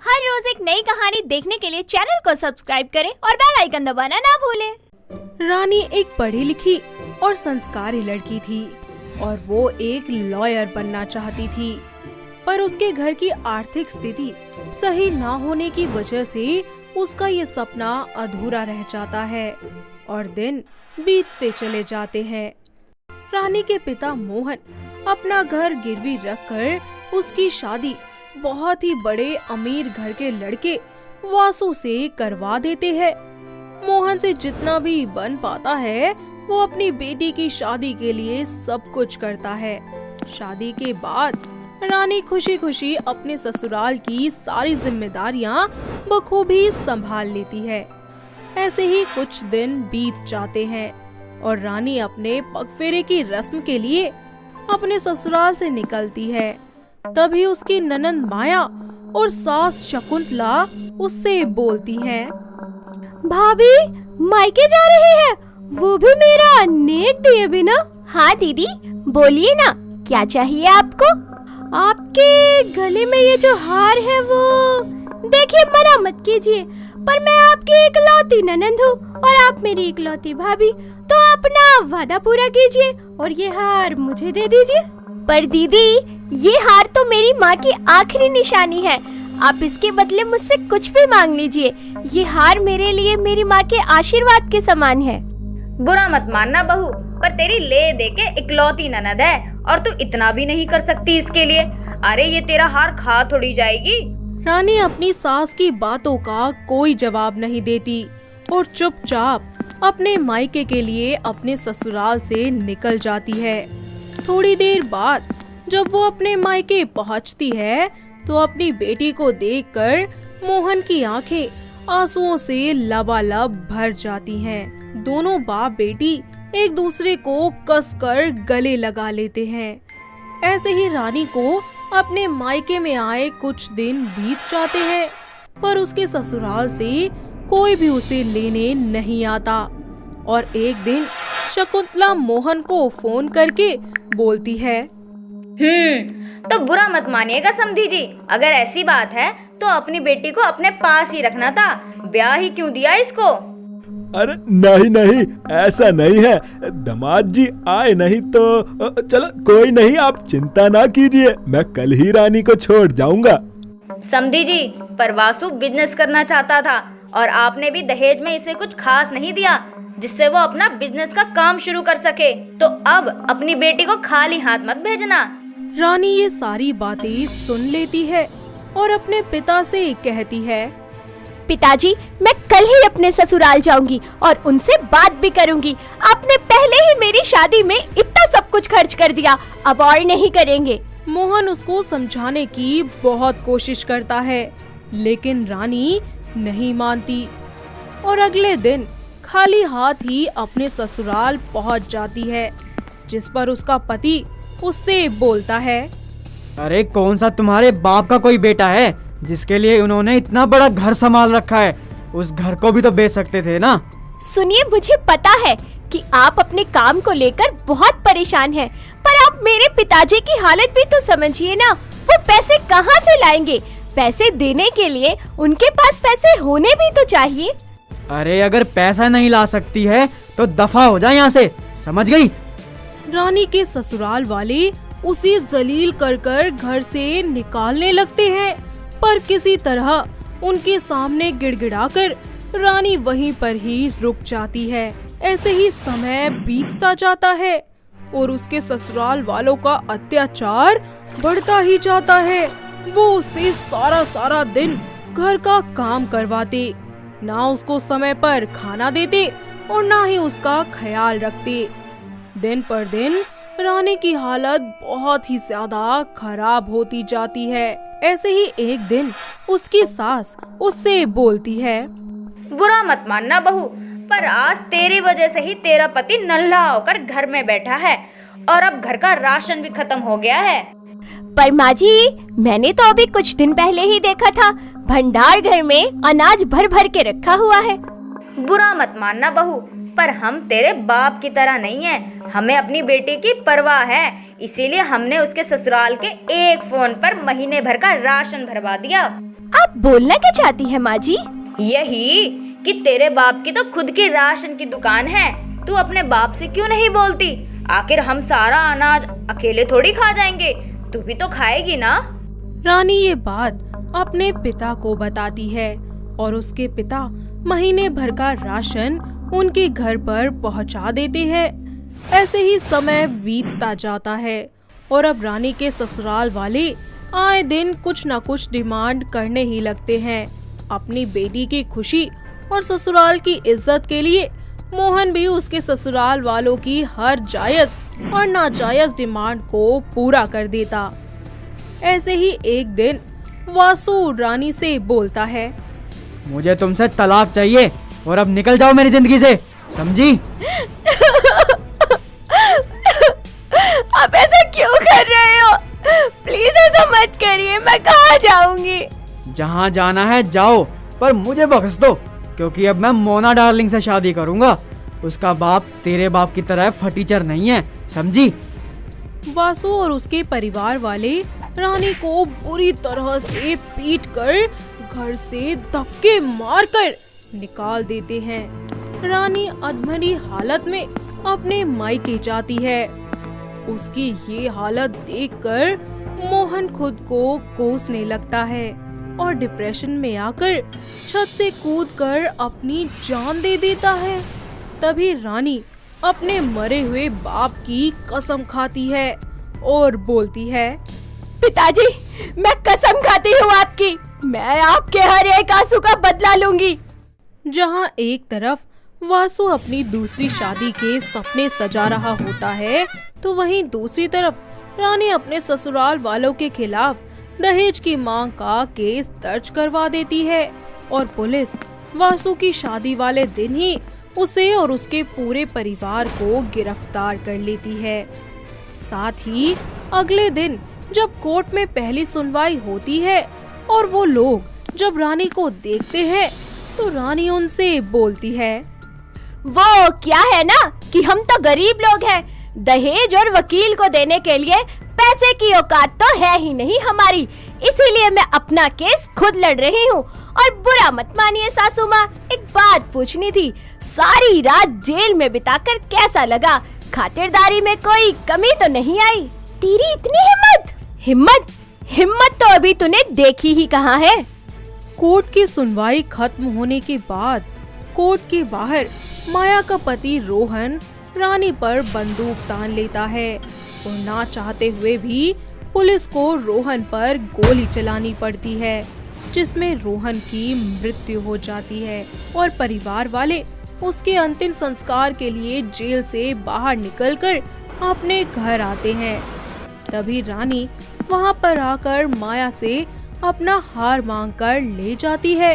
हर रोज एक नई कहानी देखने के लिए चैनल को सब्सक्राइब करें और बेल आइकन दबाना ना भूलें। रानी एक पढ़ी लिखी और संस्कारी लड़की थी और वो एक लॉयर बनना चाहती थी, पर उसके घर की आर्थिक स्थिति सही ना होने की वजह से उसका ये सपना अधूरा रह जाता है और दिन बीतते चले जाते हैं। रानी के पिता मोहन अपना घर गिरवी रखकर उसकी शादी बहुत ही बड़े अमीर घर के लड़के वासु से करवा देते हैं। मोहन से जितना भी बन पाता है वो अपनी बेटी की शादी के लिए सब कुछ करता है। शादी के बाद रानी खुशी खुशी अपने ससुराल की सारी जिम्मेदारियां बखूबी संभाल लेती है। ऐसे ही कुछ दिन बीत जाते हैं और रानी अपने पगफेरे की रस्म के लिए अपने ससुराल से निकलती है। तभी उसकी ननंद माया और सास शकुंतला उससे बोलती हैं। भाभी मायके जा रही है, वो भी मेरा नेक दिए बिना। हाँ दीदी बोलिए ना, क्या चाहिए आपको? आपके गले में ये जो हार है वो देखिए, मना मत कीजिए, पर मैं आपकी इकलौती ननंद हूँ और आप मेरी इकलौती भाभी, तो अपना वादा पूरा कीजिए और ये हार मुझे दे दीजिए। पर दीदी ये हार तो मेरी माँ की आखिरी निशानी है, आप इसके बदले मुझसे कुछ भी मांग लीजिए। ये हार मेरे लिए मेरी माँ के आशीर्वाद के समान है। बुरा मत मानना बहू, पर तेरी ले दे के इकलौती ननद है और तू इतना भी नहीं कर सकती इसके लिए। अरे ये तेरा हार खा थोड़ी जाएगी। रानी अपनी सास की बातों का कोई जवाब नहीं देती और चुपचाप अपने मायके के लिए अपने ससुराल से निकल जाती है। थोड़ी देर बाद जब वो अपने मायके पहुंचती है तो अपनी बेटी को देखकर मोहन की आंखें आंसुओं से लबालब भर जाती हैं। दोनों बाप बेटी एक दूसरे को कसकर गले लगा लेते हैं। ऐसे ही रानी को अपने मायके में आए कुछ दिन बीत जाते हैं, पर उसके ससुराल से कोई भी उसे लेने नहीं आता। और एक दिन शकुंतला मोहन को फोन करके बोलती है, तो बुरा मत मानिएगा समधी जी, अगर ऐसी बात है तो अपनी बेटी को अपने पास ही रखना था, ब्याह ही क्यों दिया इसको? अरे नहीं नहीं, ऐसा नहीं है, दामाद जी आए नहीं तो चलो कोई नहीं, आप चिंता ना कीजिए, मैं कल ही रानी को छोड़ जाऊंगा। समधी जी, पर वासु बिजनेस करना चाहता था और आपने भी दहेज में इसे कुछ खास नहीं दिया जिससे वो अपना बिजनेस का काम शुरू कर सके, तो अब अपनी बेटी को खाली हाथ मत भेजना। रानी ये सारी बातें सुन लेती है और अपने पिता से कहती है, पिताजी मैं कल ही अपने ससुराल जाऊंगी और उनसे बात भी करूंगी। आपने पहले ही मेरी शादी में इतना सब कुछ खर्च कर दिया, अब और नहीं करेंगे। मोहन उसको समझाने की बहुत कोशिश करता है, लेकिन रानी नहीं मानती और अगले दिन खाली हाथ ही अपने ससुराल पहुंच जाती है, जिस पर उसका पति उससे बोलता है, अरे कौन सा तुम्हारे बाप का कोई बेटा है जिसके लिए उन्होंने इतना बड़ा घर संभाल रखा है? उस घर को भी तो बेच सकते थे ना। सुनिए, मुझे पता है कि आप अपने काम को लेकर बहुत परेशान हैं, पर आप मेरे पिताजी की हालत भी तो समझिए ना, वो पैसे कहाँ से लाएंगे? पैसे देने के लिए उनके पास पैसे होने भी तो चाहिए। अरे अगर पैसा नहीं ला सकती है तो दफा हो जाए यहाँ से, समझ गई? रानी के ससुराल वाले उसे जलील कर कर घर से निकालने लगते हैं, पर किसी तरह उनके सामने गिड़गिड़ाकर रानी वहीं पर ही रुक जाती है। ऐसे ही समय बीतता जाता है और उसके ससुराल वालों का अत्याचार बढ़ता ही जाता है। वो उससे सारा दिन घर का काम करवाते, ना उसको समय पर खाना देते और ना ही उसका ख्याल रखते। दिन पर दिन रानी की हालत बहुत ही ज्यादा खराब होती जाती है। ऐसे ही एक दिन उसकी सास उससे बोलती है, बुरा मत मानना बहू, पर आज तेरी वजह से ही तेरा पति नल्हा होकर घर में बैठा है और अब घर का राशन भी खत्म हो गया है। पर माँ जी, मैंने तो अभी कुछ दिन पहले ही देखा था, भंडार घर में अनाज भर भर के रखा हुआ है। बुरा मत मानना बहू, पर हम तेरे बाप की तरह नहीं हैं, हमें अपनी बेटी की परवाह है, इसीलिए हमने उसके ससुराल के एक फोन पर महीने भर का राशन भरवा दिया। आप बोलना क्या चाहती है माँ जी? यही कि तेरे बाप की तो खुद की राशन की दुकान है, तू अपने बाप से क्यों नहीं बोलती? आखिर हम सारा अनाज अकेले थोड़ी खा जाएंगे, तू भी तो खाएगी ना। रानी ये बात अपने पिता को बताती है और उसके पिता महीने भर का राशन उनके घर पर पहुंचा देते हैं। ऐसे ही समय बीतता जाता है और अब रानी के ससुराल वाले आए दिन कुछ न कुछ डिमांड करने ही लगते हैं। अपनी बेटी की खुशी और ससुराल की इज्जत के लिए मोहन भी उसके ससुराल वालों की हर जायज और नाजायज डिमांड को पूरा कर देता। ऐसे ही एक दिन वासु रानी से बोलता है, मुझे तुमसे तलाक चाहिए और अब निकल जाओ मेरी जिंदगी से, समझी? आप ऐसा क्यों कर रहे हो? प्लीज ऐसा मत करिए, मैं कहाँ जाऊंगी? जहाँ जाना है जाओ, पर मुझे बख्श दो, क्योंकि अब मैं मोना डार्लिंग से शादी करूंगा। उसका बाप तेरे बाप की तरह फटीचर नहीं है, समझी? वासु और उसके परिवार वाले रानी को बुरी तरह से पीटकर घर से धक्के मारकर निकाल देते हैं। रानी अधमरी हालत में अपने मायके जाती है। उसकी ये हालत देखकर मोहन खुद को कोसने लगता है और डिप्रेशन में आकर छत से कूदकर अपनी जान दे देता है। तभी रानी अपने मरे हुए बाप की कसम खाती है और बोलती है, पिताजी, मैं कसम खाती हूँ आपकी, मैं आपके हर एक आंसू का बदला लूंगी। जहाँ एक तरफ वासु अपनी दूसरी शादी के सपने सजा रहा होता है, तो वहीं दूसरी तरफ रानी अपने ससुराल वालों के खिलाफ दहेज की मांग का केस दर्ज करवा देती है और पुलिस वासु की शादी वाले दिन ही उसे और उसके पूरे परिवार को गिरफ्तार कर लेती है। साथ ही अगले दिन जब कोर्ट में पहली सुनवाई होती है और वो लोग जब रानी को देखते हैं, तो रानी उनसे बोलती है, वो क्या है ना कि हम तो गरीब लोग हैं, दहेज और वकील को देने के लिए पैसे की औकात तो है ही नहीं हमारी, इसीलिए मैं अपना केस खुद लड़ रही हूँ। और बुरा मत मानिए सासू माँ, एक बात पूछनी थी, सारी रात जेल में बिताकर कैसा लगा? खातिरदारी में कोई कमी तो नहीं आई? तेरी इतनी हिम्मत हिम्मत हिम्मत तो अभी तूने देखी ही कहाँ है। कोर्ट की सुनवाई खत्म होने के बाद कोर्ट के बाहर माया का पति रोहन रानी पर बंदूक तान लेता है और ना चाहते हुए भी पुलिस को रोहन पर गोली चलानी पड़ती है, जिसमें रोहन की मृत्यु हो जाती है और परिवार वाले उसके अंतिम संस्कार के लिए जेल से बाहर निकलकर अपने घर आते हैं। तभी रानी वहां पर आकर माया से अपना हार मांगकर ले जाती है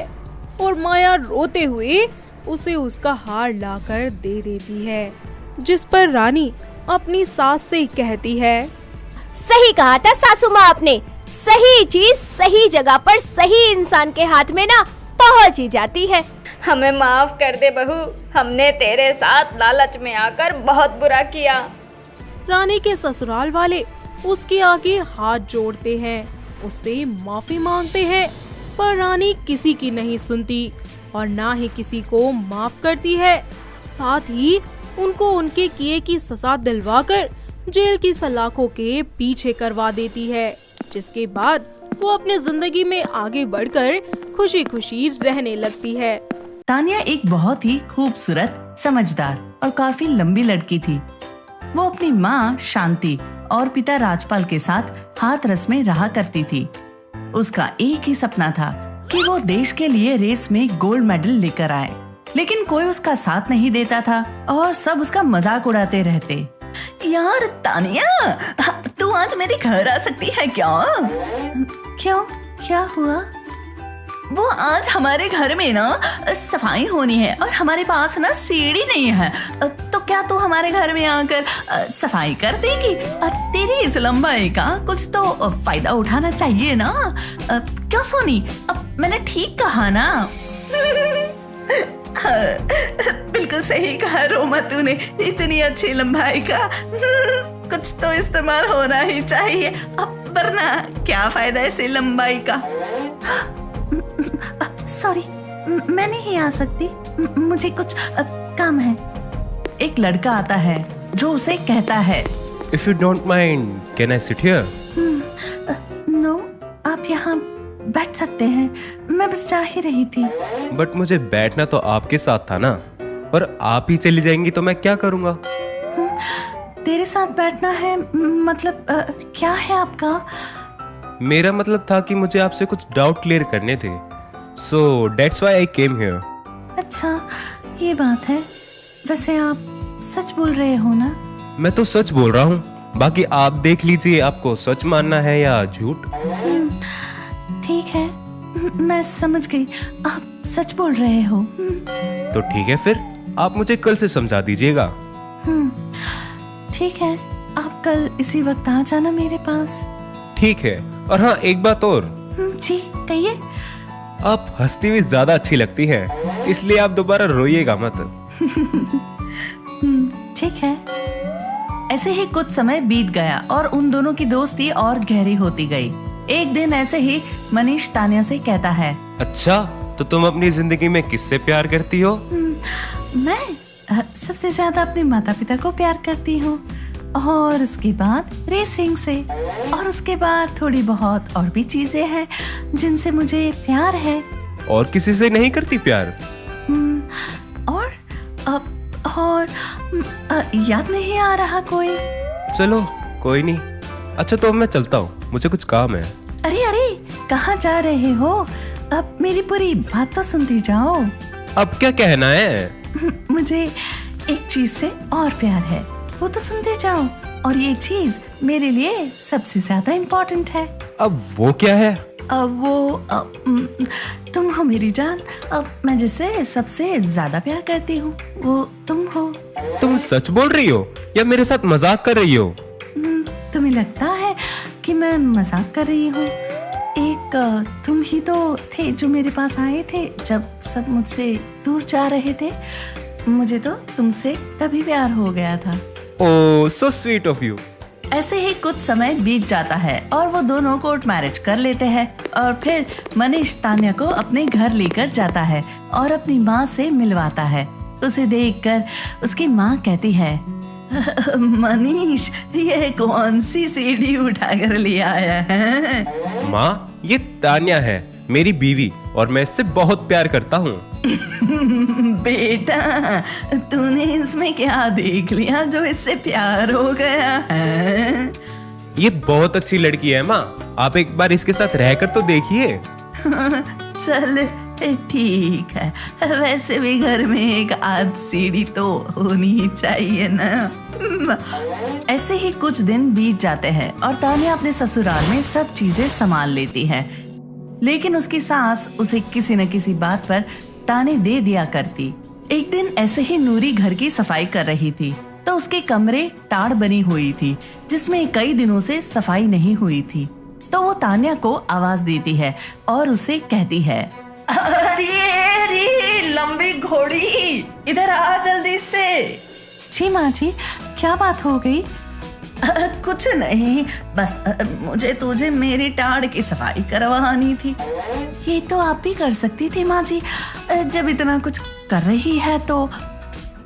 और माया रोते हुए उसे उसका हार लाकर दे देती है, जिस पर रानी अपनी सास से कहती है, सही कहा था सासू माँ आपने, सही चीज सही जगह पर सही इंसान के हाथ में ना पहुँच ही जाती है। हमें माफ कर दे बहू, हमने तेरे साथ लालच में आकर बहुत बुरा किया। रानी के ससुराल वाले उसके आगे हाथ जोड़ते हैं, उससे माफी मांगते हैं, पर रानी किसी की नहीं सुनती और ना ही किसी को माफ करती है। साथ ही उनको उनके किए की सजा दिलवाकर जेल की सलाखों के पीछे करवा देती है, जिसके बाद वो अपनी जिंदगी में आगे बढ़कर खुशी खुशी रहने लगती है। तानिया एक बहुत ही खूबसूरत, समझदार और काफी लंबी लड़की थी। वो अपनी माँ शांति और पिता राजपाल के साथ हाथरस में रहा करती थी। उसका एक ही सपना था कि वो देश के लिए रेस में गोल्ड मेडल लेकर आए, लेकिन कोई उसका साथ नहीं देता था और सब उसका मजाक उड़ाते रहते। यार तानिया, तू आज मेरे घर आ सकती है क्या? क्यों, क्या हुआ? वो आज हमारे घर में ना सफाई होनी है और हमारे पास ना सीढ़ी नहीं है, तो क्या तू हमारे घर में आकर सफाई कर देगी? तेरी इस लंबाई का कुछ तो फायदा उठाना चाहिए ना? क्यों सोनी, अब मैंने ठीक कहा ना? बिल्कुल सही कहा रोमा तूने, इतनी अच्छी लंबाई का कुछ तो इस्तेमाल होना ही चाहिए, अब वरना क्या फायदा ऐसी लंबाई का? सॉरी, मैं नहीं आ सकती, मुझे कुछ काम है। एक लड़का आता है जो उसे कहता है, If you don't mind, can I sit here? No, आप यहाँ बैठ सकते हैं, मैं बस जा ही रही थी। बट मुझे बैठना तो आपके साथ था ना, और आप ही चली जाएंगी तो मैं क्या करूँगा? तेरे साथ बैठना है मतलब क्या है आपका? मेरा मतलब था कि मुझे आपसे कुछ डाउट क्लियर करने थे, so that's why I came here. अच्छा, ये बात है। वैसे आप सच बोल रहे हो ना? मैं तो सच बोल रहा हूँ, बाकी आप देख लीजिए आपको सच मानना है या झूठ। ठीक है, मैं समझ गई, आप सच बोल रहे हो। तो ठीक है, फिर आप मुझे कल से समझा दीजिएगा। ठीक है, आप कल इसी वक्त आ जाना मेरे पास। ठीक है, और हाँ एक बात और, जी कहिए। आप हंसती हुई ज्यादा अच्छी लगती हैं, इसलिए आप दोबारा रोइएगा मत। ठीक है। ऐसे ही कुछ समय बीत गया और उन दोनों की दोस्ती और गहरी होती गई। एक दिन ऐसे ही मनीष तान्या से कहता है, अच्छा, तो तुम अपनी जिंदगी में किससे प्यार करती हो? मैं सबसे ज्यादा अपने माता पिता को प्यार करती हूँ, और उसके बाद रेसिंग से, और उसके बाद थोड़ी बहुत और भी चीजें हैं जिनसे मुझे प्यार है। और किसी से नहीं करती प्यार? और याद नहीं आ रहा कोई। चलो कोई नहीं। अच्छा तो अब मैं चलता हूँ, मुझे कुछ काम है। अरे अरे, कहाँ जा रहे हो? अब मेरी पूरी बात तो सुनती जाओ। अब क्या कहना है? मुझे एक चीज से और प्यार है, वो तो सुनते जाओ। और ये चीज मेरे लिए सबसे ज्यादा इम्पोर्टेंट है। अब वो क्या है? तुम हो मेरी जान। अब मैं जिससे सबसे ज्यादा प्यार करती हूँ वो तुम हो। तुम सच बोल रही हो या मेरे साथ मजाक कर रही हो? तुम्हें लगता है कि मैं मजाक कर रही हूँ? एक तुम ही तो थे जो मेरे पास आए थे जब सब मुझसे दूर जा रहे थे। मुझे तो तुमसे तभी प्यार हो गया था। ओह, सो स्वीट ऑफ यू। ऐसे ही कुछ समय बीत जाता है और वो दोनों कोर्ट मैरिज कर लेते हैं। और फिर मनीष तान्या को अपने घर लेकर जाता है और अपनी माँ से मिलवाता है। उसे देखकर उसकी माँ कहती है, मनीष, ये कौन सी सीढ़ी उठाकर ले आया है? माँ, ये तान्या है, मेरी बीवी, और मैं इससे बहुत प्यार करता हूँ। बेटा, तूने इसमें क्या देख लिया जो इससे प्यार हो गया है? ये बहुत अच्छी लड़की है माँ, आप एक बार इसके साथ रहकर तो देखिए। चल ठीक है, वैसे भी घर में एक आध सीढ़ी तो होनी ही चाहिए ना। ऐसे ही कुछ दिन बीत जाते हैं और तान्या अपने ससुराल में सब चीजें संभाल लेती है। लेकिन उसकी सास उसे किसी न किसी बात पर ताने दे दिया करती। एक दिन ऐसे ही नूरी घर की सफाई कर रही थी तो उसके कमरे टाड़ बनी हुई थी जिसमें कई दिनों से सफाई नहीं हुई थी। तो वो तान्या को आवाज देती है और उसे कहती है, अरे लंबी घोड़ी, इधर आ जल्दी से। जी माँ जी, क्या बात हो गई? कुछ नहीं, बस मुझे तुझे मेरी टाड़ की सफाई करवानी थी। ये तो आप भी कर सकती थी माँ जी, जब इतना कुछ कर रही है तो।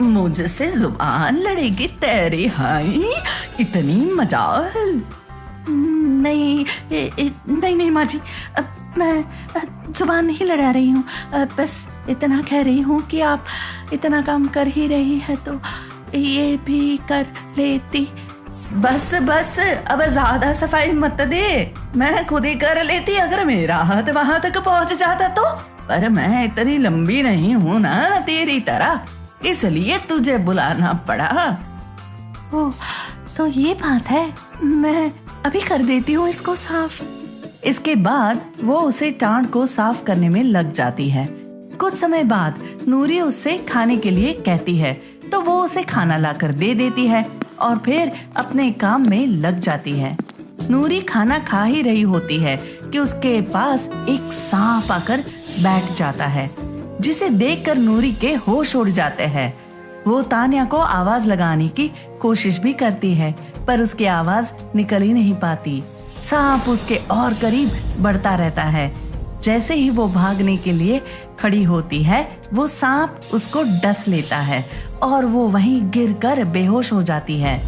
मुझसे जुबान लड़ेगी तेरी? हाई, इतनी मजाल। नहीं नहीं माँ जी, मैं जुबान नहीं लड़ा रही हूँ, बस इतना कह रही हूँ कि आप इतना काम कर ही रही है तो ये भी कर लेती। बस बस, अब ज्यादा सफाई मत दे, मैं खुद ही कर लेती अगर मेरा हाथ वहां तक पहुंच जाता तो। पर मैं इतनी लंबी नहीं हूँ ना तेरी तरह, इसलिए तुझे बुलाना पड़ा। ओ, तो ये बात है, मैं अभी कर देती हूँ इसको साफ। इसके बाद वो उसे टांड को साफ करने में लग जाती है। कुछ समय बाद नूरी उससे खाने के लिए कहती है तो वो उसे खाना लाकर दे देती है और फिर अपने काम में लग जाती है। नूरी खाना खा ही रही होती है कि उसके पास एक सांप आकर बैठ जाता है, जिसे देखकर नूरी के होश उड़ जाते हैं। वो तान्या को आवाज लगाने की कोशिश भी करती है पर उसकी आवाज निकल ही नहीं पाती। सांप उसके और करीब बढ़ता रहता है। जैसे ही वो भागने के लिए खड़ी होती है, वो सांप उसको डस लेता है और वो वहीं गिरकर बेहोश हो जाती है।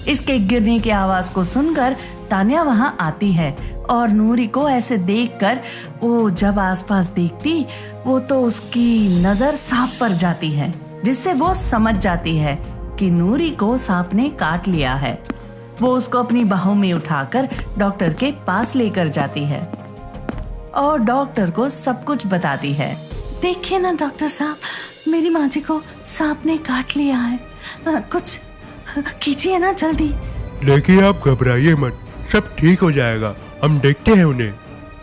इसके गिरने की आवाज को सुनकर तान्या वहां आती है और नूरी को ऐसे देखकर वो जब आसपास देखती, वो तो उसकी नजर सांप पर जाती है, जिससे वो समझ जाती है कि नूरी को सांप ने काट लिया है। वो उसको अपनी बाहों में उठाकर डॉक्टर के पास लेकर जाती है और डॉक्टर को सब कुछ बताती है। देखिए ना डॉक्टर साहब, मेरी माँ जी को सांप ने काट लिया है, कुछ कीजिए ना जल्दी। देखिए आप घबराइए मत, सब ठीक हो जाएगा, हम देखते हैं उन्हें।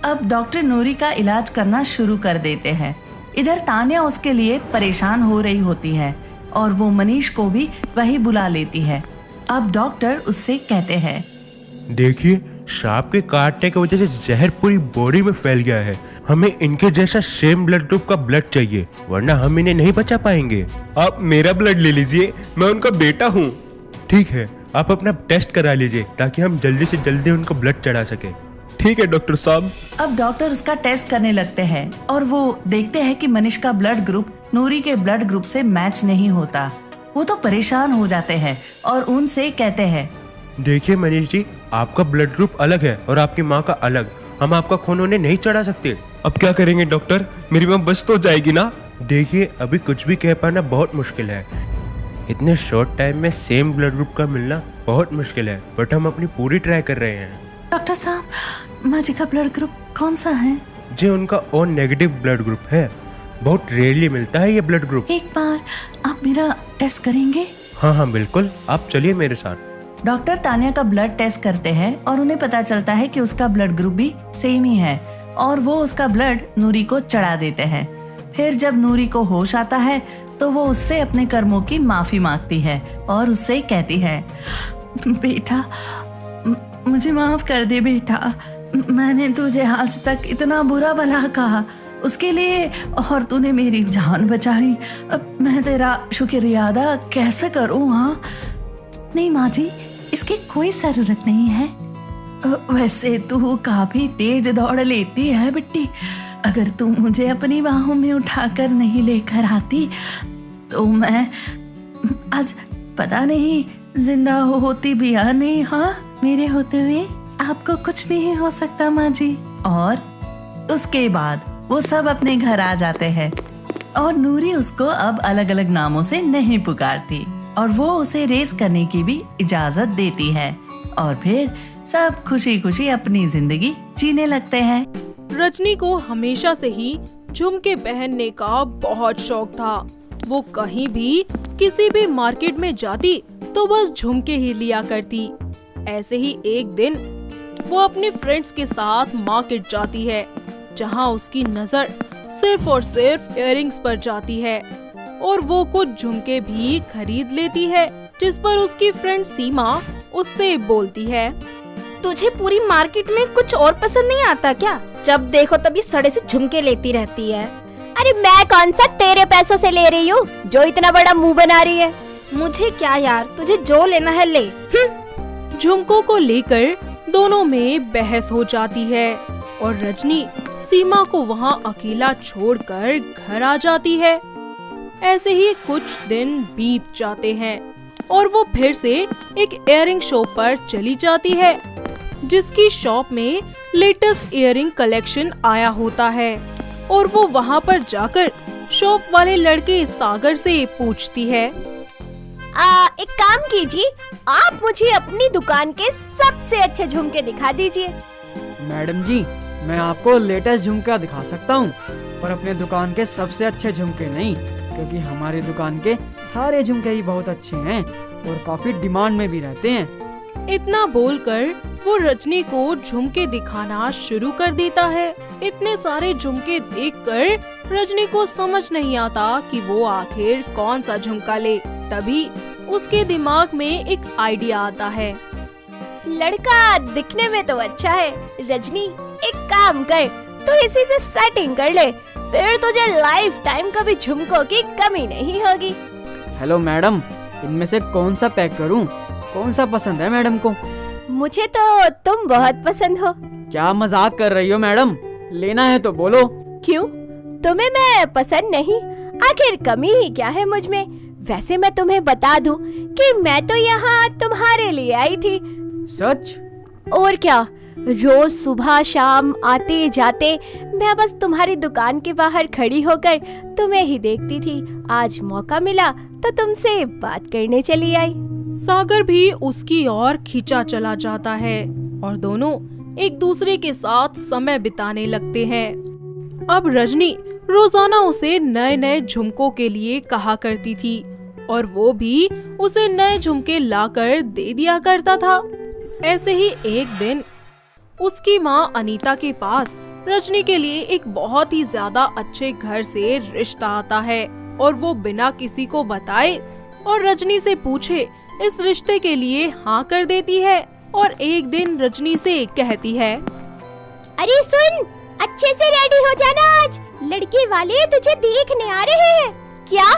अब डॉक्टर नूरी का इलाज करना शुरू कर देते हैं। इधर तान्या उसके लिए परेशान हो रही होती है और वो मनीष को भी वही बुला लेती है। अब डॉक्टर उससे कहते हैं, देखिए सांप के काटने की वजह से जहर पूरी बॉडी में फैल गया है। हमें इनके जैसा सेम ब्लड ग्रुप का ब्लड चाहिए, वरना हम इन्हें नहीं बचा पाएंगे। आप मेरा ब्लड ले लीजिए, मैं उनका बेटा हूँ। ठीक है, आप अपना टेस्ट करा लीजिए ताकि हम जल्दी से जल्दी उनको ब्लड चढ़ा सके। ठीक है डॉक्टर साहब। अब डॉक्टर उसका टेस्ट करने लगते हैं और वो देखते हैं कि मनीष का ब्लड ग्रुप नूरी के ब्लड ग्रुप से मैच नहीं होता। वो तो परेशान हो जाते हैं और उनसे कहते हैं, देखिए मनीष जी, आपका ब्लड ग्रुप अलग है और आपकी माँ का अलग, हम आपका खून उन्हें नहीं चढ़ा सकते। अब क्या करेंगे डॉक्टर, मेरी माँ बच तो जाएगी ना? देखिए अभी कुछ भी कह पाना बहुत मुश्किल है, इतने शॉर्ट टाइम में सेम ब्लड ग्रुप का मिलना बहुत मुश्किल है, बट हम अपनी पूरी ट्राई कर रहे हैं। डॉक्टर साहब, माँ जी का ब्लड ग्रुप कौन सा है? जी उनका ओ नेगेटिव ब्लड ग्रुप है, बहुत रेयरली मिलता है ये ब्लड ग्रुप। एक बार आप मेरा टेस्ट करेंगे? हाँ बिल्कुल, आप चलिए मेरे साथ। डॉक्टर तान्या का ब्लड टेस्ट करते हैं और उन्हें पता चलता है कि उसका ब्लड ग्रुप भी सेम ही है और वो उसका ब्लड नूरी को चढ़ा देते हैं। फिर जब नूरी को होश आता है तो वो उससे अपने कर्मों की माफी मांगती है और उससे कहती है, बेटा मुझे माफ कर दे बेटा, मैंने तुझे आज तक इतना बुरा भला कहा, उसके लिए, और तूने मेरी जान बचाई। अब मैं तेरा शुक्रिया अदा कैसे करूँ? हाँ नहीं माँ जी, इसकी कोई जरूरत नहीं है। वैसे तू काफी तेज दौड़ लेती है बिट्टी, अगर तू मुझे अपनी बाहों में उठाकर नहीं लेकर आती तो मैं आज पता नहीं जिंदा होती भी या नहीं। हाँ, मेरे होते हुए आपको कुछ नहीं हो सकता माँ जी। और उसके बाद वो सब अपने घर आ जाते हैं और नूरी उसको अब अलग अलग नामों से नहीं पुकारती और वो उसे रेस करने की भी इजाजत देती है और फिर सब खुशी खुशी अपनी जिंदगी जीने लगते हैं। रजनी को हमेशा से ही झुमके पहनने का बहुत शौक था। वो कहीं भी किसी भी मार्केट में जाती तो बस झुमके ही लिया करती। ऐसे ही एक दिन वो अपने फ्रेंड्स के साथ मार्केट जाती है, जहां उसकी नजर सिर्फ और सिर्फ इयररिंग्स पर जाती है और वो कुछ झुमके भी खरीद लेती है, जिस पर उसकी फ्रेंड सीमा उससे बोलती है, तुझे पूरी मार्केट में कुछ और पसंद नहीं आता क्या? जब देखो तभी सड़े से झुमके लेती रहती है। अरे मैं कौन सा तेरे पैसों से ले रही हूँ जो इतना बड़ा मुंह बना रही है? मुझे क्या यार, तुझे जो लेना है ले। झुमकों को लेकर दोनों में बहस हो जाती है और रजनी सीमा को वहां अकेला छोड़कर घर आ जाती है। ऐसे ही कुछ दिन बीत जाते हैं और वो फिर से एक इयररिंग शॉप पर चली जाती है, जिसकी शॉप में लेटेस्ट इयररिंग कलेक्शन आया होता है और वो वहां पर जाकर शॉप वाले लड़के सागर से पूछती है, एक काम कीजिए, आप मुझे अपनी दुकान के सबसे अच्छे झुमके दिखा दीजिए। मैडम जी, मैं आपको लेटेस्ट झुमका दिखा सकता हूँ, पर अपने दुकान के सबसे अच्छे झुमके नहीं, क्योंकि हमारी दुकान के सारे झुमके ही बहुत अच्छे हैं और काफी डिमांड में भी रहते हैं। इतना बोलकर वो रजनी को झुमके दिखाना शुरू कर देता है। इतने सारे झुमके देखकर रजनी को समझ नहीं आता कि वो आखिर कौन सा झुमका ले। तभी उसके दिमाग में एक आइडिया आता है। लड़का दिखने में तो अच्छा है, रजनी एक काम कर, तू इसी से सेटिंग कर ले, फिर तुझे लाइफ टाइम कभी झुमकों की कमी नहीं होगी। हेलो मैडम, इनमें से कौन सा पैक करूं? कौन सा पसंद है मैडम को? मुझे तो तुम बहुत पसंद हो। क्या मजाक कर रही हो मैडम? लेना है तो बोलो। क्यों? तुम्हें मैं पसंद नहीं? आखिर कमी ही क्या है मुझ में? वैसे मैं तुम्हें बता दूं कि मैं तो यहाँ तुम्हारे लिए आई थी। सच? और क्या, रोज सुबह शाम आते जाते मैं बस तुम्हारी दुकान के बाहर खड़ी होकर तुम्हें ही देखती थी। आज मौका मिला तो तुमसे बात करने चली आई। सागर भी उसकी ओर खींचा चला जाता है और दोनों एक दूसरे के साथ समय बिताने लगते हैं। अब रजनी रोजाना उसे नए नए झुमकों के लिए कहा करती थी और वो भी उसे नए झुमके लाकर दे दिया करता था। ऐसे ही एक दिन उसकी माँ अनीता के पास रजनी के लिए एक बहुत ही ज्यादा अच्छे घर से रिश्ता आता है और वो बिना किसी को बताए और रजनी से पूछे इस रिश्ते के लिए हाँ कर देती है और एक दिन रजनी से कहती है, अरे सुन, अच्छे से रेडी हो जाना, आज लड़के वाले तुझे देखने आ रहे हैं। क्या?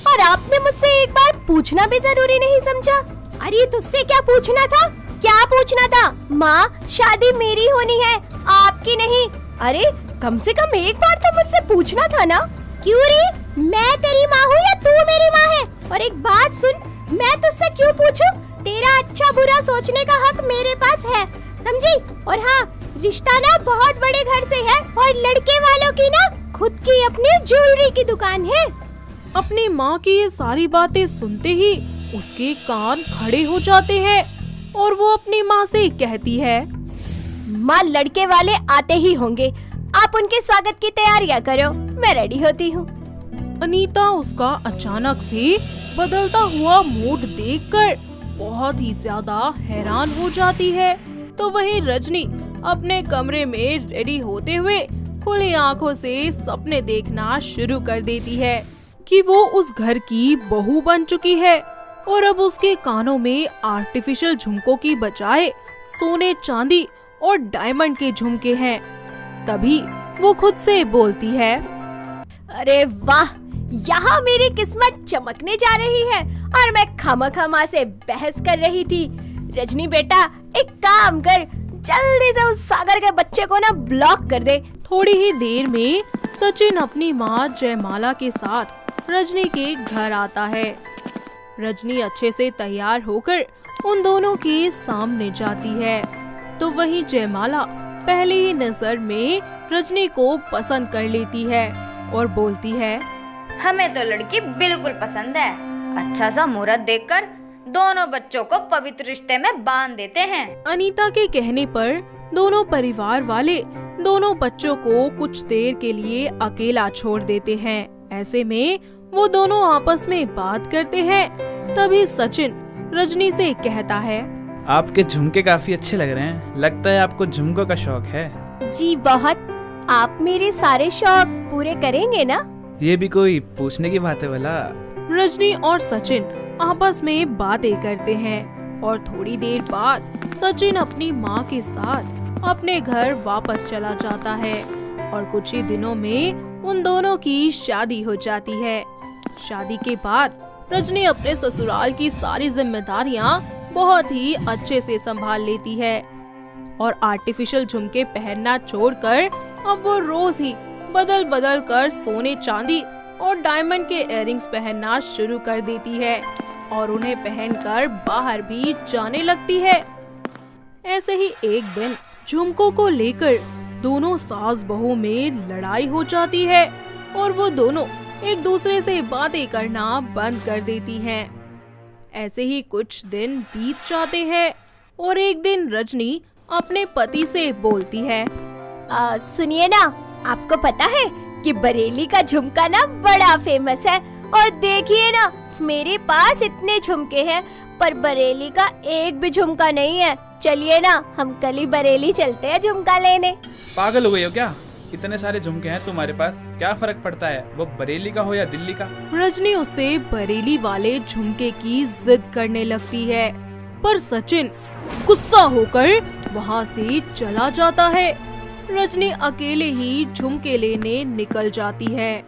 और आपने मुझसे एक बार पूछना भी जरूरी नहीं समझा? अरे तुझसे क्या पूछना था? क्या पूछना था? माँ, शादी मेरी होनी है, आपकी नहीं। अरे कम से कम एक बार तो मुझसे पूछना था ना। क्यों रे, मैं तेरी माँ हूँ या तू मेरी माँ है? और एक बात सुन, मैं तुझसे क्यों पूछूं? तेरा अच्छा बुरा सोचने का हक मेरे पास है, समझी? और हाँ, रिश्ता ना बहुत बड़े घर से है और लड़के वालों की ना खुद की अपनी ज्वेलरी की दुकान है। अपनी माँ की ये सारी बातें सुनते ही उसके कान खड़े हो जाते हैं और वो अपनी माँ से कहती है, माँ, लड़के वाले आते ही होंगे, आप उनके स्वागत की तैयारियां करो, मैं रेडी होती हूँ। अनीता उसका अचानक से बदलता हुआ मूड देखकर बहुत ही ज्यादा हैरान हो जाती है। तो वहीं रजनी अपने कमरे में रेडी होते हुए खुली आंखों से सपने देखना शुरू कर देती है कि वो उस घर की बहू बन चुकी है और अब उसके कानों में आर्टिफिशियल झुमकों की बजाय सोने चांदी और डायमंड के झुमके हैं। तभी वो खुद से बोलती है, अरे वाह, यहाँ मेरी किस्मत चमकने जा रही है और मैं खामखा से बहस कर रही थी। रजनी बेटा, एक काम कर, जल्दी से उस सागर के बच्चे को ना ब्लॉक कर दे। थोड़ी ही देर में सचिन अपनी माँ जयमाला के साथ रजनी के घर आता है। रजनी अच्छे से तैयार होकर उन दोनों के सामने जाती है तो वहीं जयमाला पहली ही नजर में रजनी को पसंद कर लेती है और बोलती है, हमें तो लड़की बिल्कुल पसंद है। अच्छा सा मुहूर्त देखकर दोनों बच्चों को पवित्र रिश्ते में बांध देते हैं। अनीता के कहने पर दोनों परिवार वाले दोनों बच्चों को कुछ देर के लिए अकेला छोड़ देते हैं। ऐसे में वो दोनों आपस में बात करते हैं। तभी सचिन रजनी से कहता है, आपके झुमके काफी अच्छे लग रहे हैं, लगता है आपको झुमकों का शौक है। जी बहुत। आप मेरे सारे शौक पूरे करेंगे ना? ये भी कोई पूछने की बात है भला। रजनी और सचिन आपस में बातें करते हैं और थोड़ी देर बाद सचिन अपनी माँ के साथ अपने घर वापस चला जाता है और कुछ ही दिनों में उन दोनों की शादी हो जाती है। शादी के बाद रजनी अपने ससुराल की सारी जिम्मेदारियाँ बहुत ही अच्छे से संभाल लेती है और आर्टिफिशियल झुमके पहनना छोड़कर अब वो रोज ही बदल बदल कर सोने चांदी और डायमंड के इयररिंग्स पहनना शुरू कर देती है और उन्हें पहनकर बाहर भी जाने लगती है। ऐसे ही एक दिन झुमकों को लेकर दोनों सास बहू में लड़ाई हो जाती है और वो दोनों एक दूसरे से बातें करना बंद कर देती हैं। ऐसे ही कुछ दिन बीत जाते हैं और एक दिन रजनी अपने पति से बोलती है, सुनिए ना, आपको पता है कि बरेली का झुमका ना बड़ा फेमस है और देखिए ना, मेरे पास इतने झुमके हैं पर बरेली का एक भी झुमका नहीं है। चलिए ना, हम कल ही बरेली चलते हैं झुमका लेने। पागल हो गई हो क्या? इतने सारे झुमके हैं तुम्हारे पास, क्या फर्क पड़ता है वो बरेली का हो या दिल्ली का? रजनी उससे बरेली वाले झुमके की जिद करने लगती है पर सचिन गुस्सा होकर वहाँ से चला जाता है। रजनी अकेले ही झुमके लेने निकल जाती है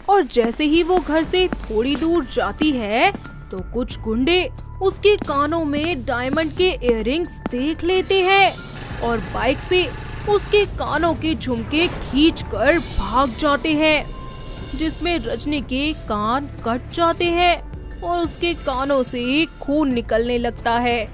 और जैसे ही वो घर से थोड़ी दूर जाती है तो कुछ गुंडे उसके कानों में डायमंड के इयररिंग्स देख लेते हैं और बाइक से उसके कानों के झुमके खींचकर भाग जाते हैं, जिसमें रजनी के कान कट जाते हैं और उसके कानों से खून निकलने लगता है।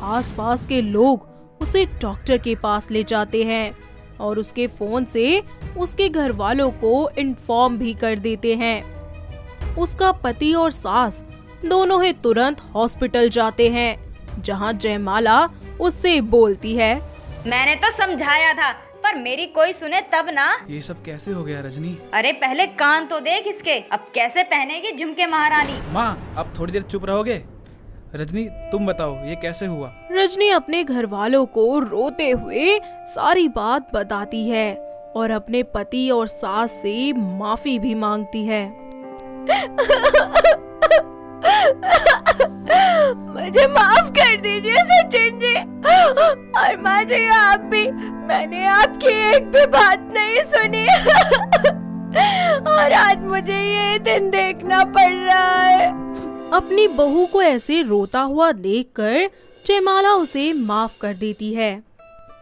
आसपास के लोग उसे डॉक्टर के पास ले जाते हैं और उसके फोन से उसके घर वालों को इन्फॉर्म भी कर देते हैं। उसका पति और सास दोनों ही तुरंत हॉस्पिटल जाते हैं, जहां जयमाला उससे बोलती है, मैंने तो समझाया था पर मेरी कोई सुने तब ना। ये सब कैसे हो गया रजनी? अरे पहले कान तो देख इसके, अब कैसे पहनेगी झुमके महारानी। माँ अब थोड़ी देर चुप रहोगे? रजनी तुम बताओ ये कैसे हुआ? रजनी अपने घर वालों को रोते हुए सारी बात बताती है और अपने पति और सास से माफी भी मांगती है। मुझे माफ कर दीजिए सचिन जी, और माँ जी आप भी, मैंने आपकी एक भी बात नहीं सुनी और आज मुझे ये दिन देखना पड़ रहा है। अपनी बहू को ऐसे रोता हुआ देखकर जयमाला उसे माफ कर देती है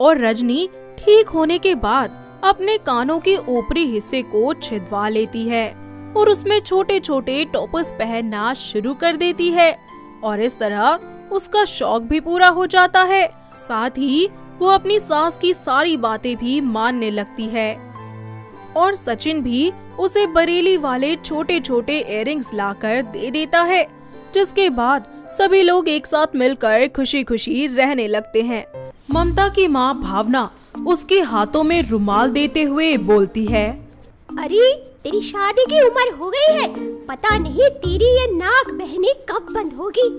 और रजनी ठीक होने के बाद अपने कानों के ऊपरी हिस्से को छिदवा लेती है और उसमें छोटे छोटे टॉपर्स पहनना शुरू कर देती है और इस तरह उसका शौक भी पूरा हो जाता है। साथ ही वो अपनी सास की सारी बातें भी मानने लगती है और सचिन भी उसे बरेली वाले छोटे छोटे इयररिंग्स लाकर दे देता है, जिसके बाद सभी लोग एक साथ मिलकर खुशी खुशी रहने लगते हैं। ममता की माँ भावना उसके हाथों में रुमाल देते हुए बोलती है, अरे तेरी शादी की उम्र हो गई है, पता नहीं तेरी ये नाक बहनी कब बंद होगी।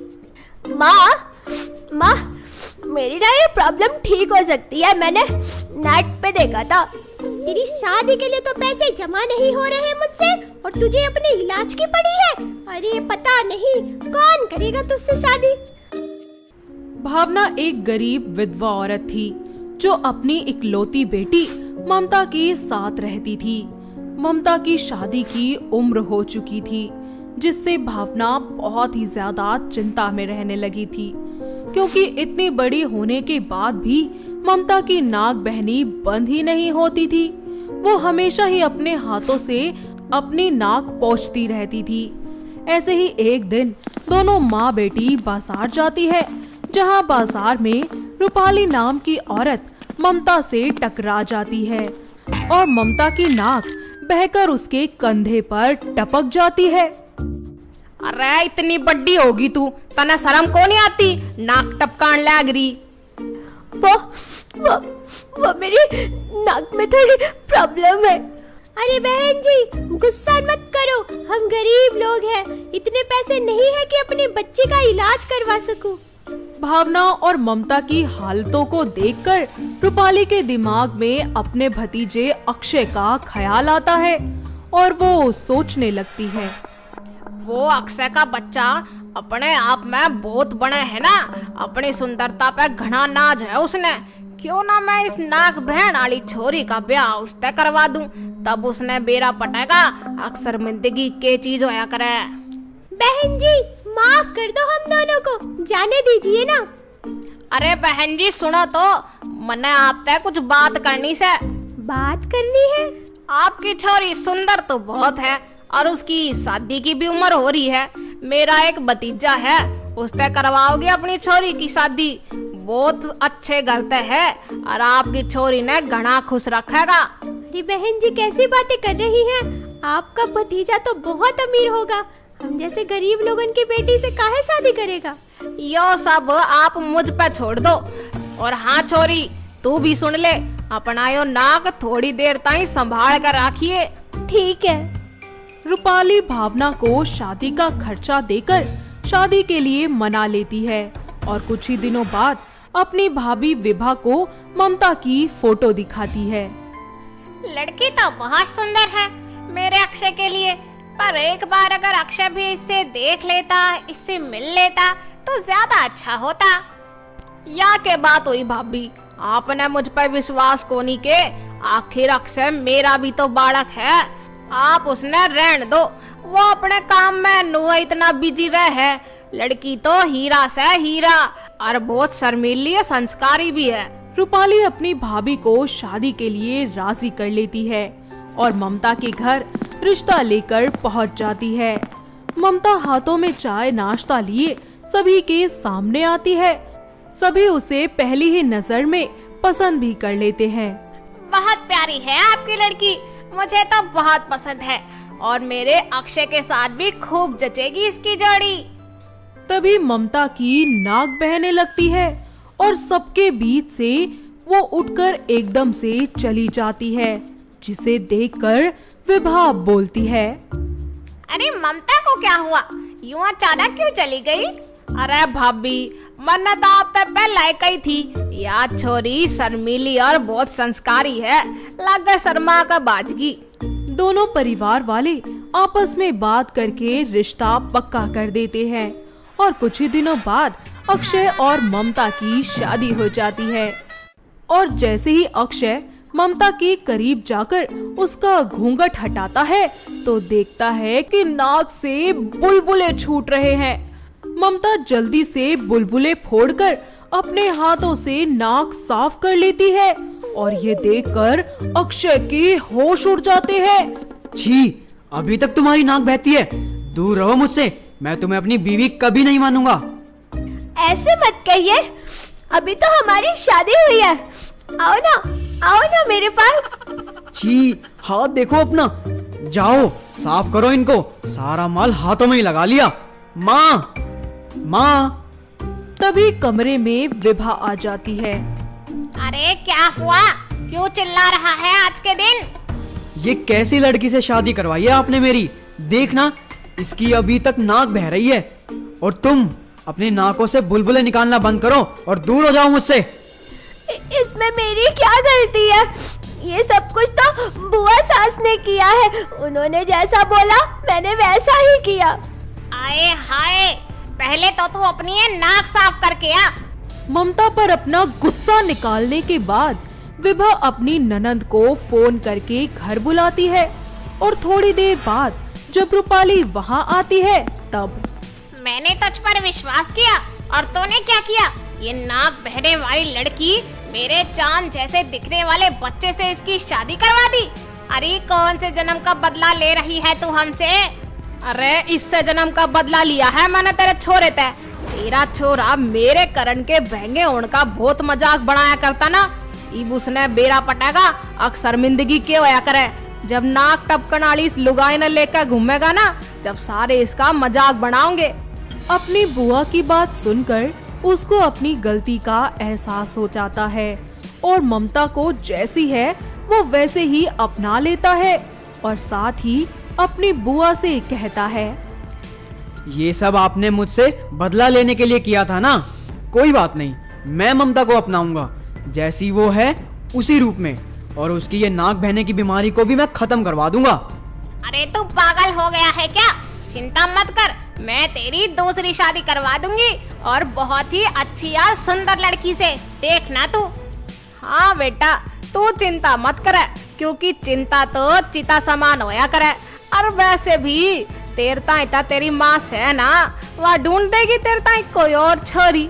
माँ मेरी ना ये प्रॉब्लम ठीक हो सकती है, मैंने नेट पे देखा था। तेरी शादी के लिए तो पैसे जमा नहीं हो रहे मुझसे और तुझे अपने इलाज की पड़ी है। अरे पता नहीं कौन करेगा तुझसे शादी। भावना एक गरीब विधवा औरत थी जो अपनी इकलौती बेटी ममता के साथ रहती थी। ममता की शादी की उम्र हो चुकी थी, जिससे भावना बहुत ही ज्यादा चिंता में रहने लगी थी, क्योंकि इतनी बड़ी होने के बाद भी ममता की नाक बहनी बंद ही नहीं होती थी। वो हमेशा ही अपने हाथों से अपनी नाक पोंछती रहती थी। ऐसे ही एक दिन दोनों माँ बेटी बाजार जाती है, जहाँ बाजार में रूपाली नाम की औरत ममता से टकरा जाती है और ममता की नाक बहकर उसके कंधे पर टपक जाती है। अरे इतनी बड्डी होगी तू, तने शर्म को नहीं आती? नाक टपकान लग रही। वो मेरी नाक में थोड़ी प्रॉब्लम है। अरे बहन जी गुस्सा मत करो, हम गरीब लोग हैं, इतने पैसे नहीं है कि अपनी बच्ची का इलाज करवा सकूं। भावना और ममता की हालतों को देखकर रूपाली के दिमाग में अपने भतीजे अक्षय का ख्याल आता है और वो सोचने लगती है, वो अक्षय का बच्चा अपने आप में बहुत बड़ा है ना, अपनी सुंदरता पे घना नाज है उसने। क्यों ना मैं इस नाक बहन वाली छोरी का ब्याह उससे करवा दूं, तब उसने बेरा पटेगा। अक्सर जिंदगी के चीज होया करे। बहन जी माफ कर दो हम दोनों को, जाने दीजिए ना। अरे बहन जी सुनो तो, मने आपसे कुछ बात करनी से। बात करनी है? आपकी छोरी सुंदर तो बहुत है और उसकी शादी की भी उम्र हो रही है। मेरा एक भतीजा है, उससे करवाओगे अपनी छोरी की शादी? बहुत अच्छे घर से है और आपकी छोरी ने घना खुश रखेगा। अरे बहन जी कैसी बातें कर रही हैं? आपका भतीजा तो बहुत अमीर होगा, हम जैसे गरीब लोगन की बेटी से काहे शादी करेगा? यो सब आप मुझ पे छोड़ दो। और हाँ छोरी तू भी सुन ले, अपना यो नाक थोड़ी देर ताई संभाल कर रखिए। ठीक है। रूपाली भावना को शादी का खर्चा देकर शादी के लिए मना लेती है और कुछ ही दिनों बाद अपनी भाभी विभा को ममता की फोटो दिखाती है। लड़की तो बहुत सुंदर है मेरे अक्षय के लिए, पर एक बार अगर अक्षय भी इससे देख लेता, इससे मिल लेता तो ज्यादा अच्छा होता। या के बात हुई भाभी, आपने मुझ पर विश्वास को नहीं के। आखिर अक्षय मेरा भी तो बालक है, आप उसने रहने दो, वो अपने काम में नुआ इतना बिजी रहे। लड़की तो हीरा से हीरा और बहुत शर्मीली संस्कारी भी है। रूपाली अपनी भाभी को शादी के लिए राजी कर लेती है और ममता के घर रिश्ता लेकर पहुंच जाती है। ममता हाथों में चाय नाश्ता लिए सभी के सामने आती है। सभी उसे पहली ही नजर में पसंद भी कर लेते हैं। बहुत प्यारी है आपकी लड़की, मुझे तो बहुत पसंद है और मेरे अक्षय के साथ भी खूब जचेगी इसकी जोड़ी। तभी ममता की नाक बहने लगती है और सबके बीच से वो उठकर एकदम से चली जाती है, जिसे देखकर विभा बोलती है, अरे ममता को क्या हुआ, यूं अचानक क्यों चली गई? अरे भाभी, मन्नत आप तक पहले ही थी। याद छोरी शर्मीली और बहुत संस्कारी है, लगा शर्मा का बाजगी। दोनों परिवार वाले आपस में बात करके रिश्ता पक्का कर देते हैं और कुछ ही दिनों बाद अक्षय और ममता की शादी हो जाती है। और जैसे ही अक्षय ममता के करीब जाकर उसका घूंघट हटाता है तो देखता है कि नाक से बुलबुले छूट रहे हैं। ममता जल्दी से बुलबुले फोड़कर अपने हाथों से नाक साफ कर लेती है और ये देखकर अक्षय के होश उड़ जाते हैं। छी, अभी तक तुम्हारी नाक बहती है, दूर रहो मुझसे, मैं तुम्हें अपनी बीवी कभी नहीं मानूंगा। ऐसे मत कहिए, अभी तो हमारी शादी हुई है। आओ ना मेरे पास। छी, हाथ देखो अपना, जाओ साफ करो इनको, सारा माल हाथों में ही लगा लिया। माँ, माँ। तभी कमरे में विभा आ जाती है। अरे क्या हुआ, क्यों चिल्ला रहा है आज के दिन? ये कैसी लड़की से शादी करवाई है आपने मेरी? देखना, इसकी अभी तक नाक बह रही है और तुम अपनी नाकों से बुलबुले निकालना बंद करो और दूर हो जाओ मुझसे। इसमें मेरी क्या गलती है? ये सब कुछ तो बुआ सास ने किया है, उन्होंने जैसा बोला मैंने वैसा ही किया। आए हाय, पहले तो तू अपनी ये नाक साफ करके आ। ममता पर अपना गुस्सा निकालने के बाद विभा अपनी ननंद को फोन करके घर बुलाती है और थोड़ी देर बाद जब रूपाली वहाँ आती है तब मैंने तुझ पर विश्वास किया और तूने क्या किया? ये नाक बहने वाली लड़की मेरे चांद जैसे दिखने वाले बच्चे से इसकी शादी करवा दी। अरे कौन से जन्म का बदला ले रही है तू हमसे? अरे इससे जन्म का बदला लिया है मैंने तेरे छोरे ते। तेरा छोरा मेरे करण के बहंगे होने का बहुत मजाक बनाया करता ना, इब उसने बेरा पटेगा अक्सर मिंदगी क्यों होया करे। जब नाक टपकन वाली इस लुगाई न लेकर घूमेगा ना, जब सारे इसका मजाक बनाओगे। अपनी बुआ की बात सुनकर उसको अपनी गलती का एहसास हो जाता है और ममता को जैसी है वो वैसे ही अपना लेता है और साथ ही अपनी बुआ से कहता है, ये सब आपने मुझसे बदला लेने के लिए किया था ना? कोई बात नहीं, मैं ममता को अपनाऊंगा जैसी वो है उसी रूप में, और उसकी ये नाक बहने की बीमारी को भी मैं खत्म करवा दूंगा। अरे तू पागल हो गया है क्या? चिंता मत कर, मैं तेरी दूसरी शादी करवा दूंगी और बहुत ही अच्छी और सुंदर लड़की से, देखना तू। हाँ बेटा, तू चिंता मत करे, क्योंकि चिंता तो चिता समान होया करे। और वैसे भी तेरता इता तेरी माँ से ना, वह ढूंढ देगी तेरता कोई और छोरी।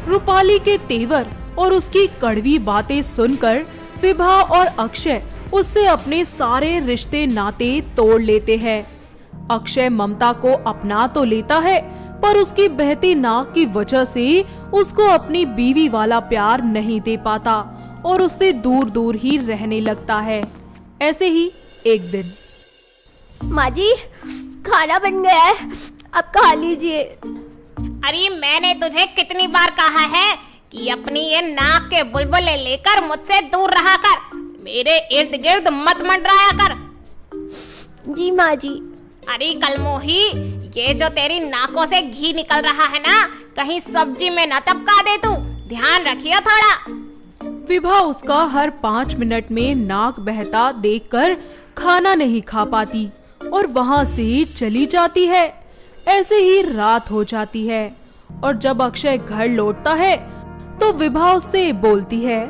रूपाली के तेवर और उसकी कड़वी बातें सुनकर विभा और अक्षय उससे अपने सारे रिश्ते नाते तोड़ लेते हैं। अक्षय ममता को अपना तो लेता है पर उसकी बहती नाक की वजह से उसको अपनी बीवी वाला प्यार नहीं दे पाता और उससे दूर दूर ही रहने लगता है। ऐसे ही एक दिन, माँ जी खाना बन गया है, अब खा लीजिए। अरे मैंने तुझे कितनी बार कहा है कि अपनी ये नाक के बुलबुले लेकर मुझसे दूर रहा कर, मेरे इर्द गिर्द मत मंडराया कर। जी माँ जी। अरे कलमोही, ये जो तेरी नाकों से घी निकल रहा है ना, कहीं सब्जी में न टपका दे तू, ध्यान रखियो थोड़ा। विभा उसका हर 5 मिनट में नाक बहता देखकर खाना नहीं खा पाती और वहाँ से चली जाती है। ऐसे ही रात हो जाती है और जब अक्षय घर लौटता है तो विभा उससे बोलती है,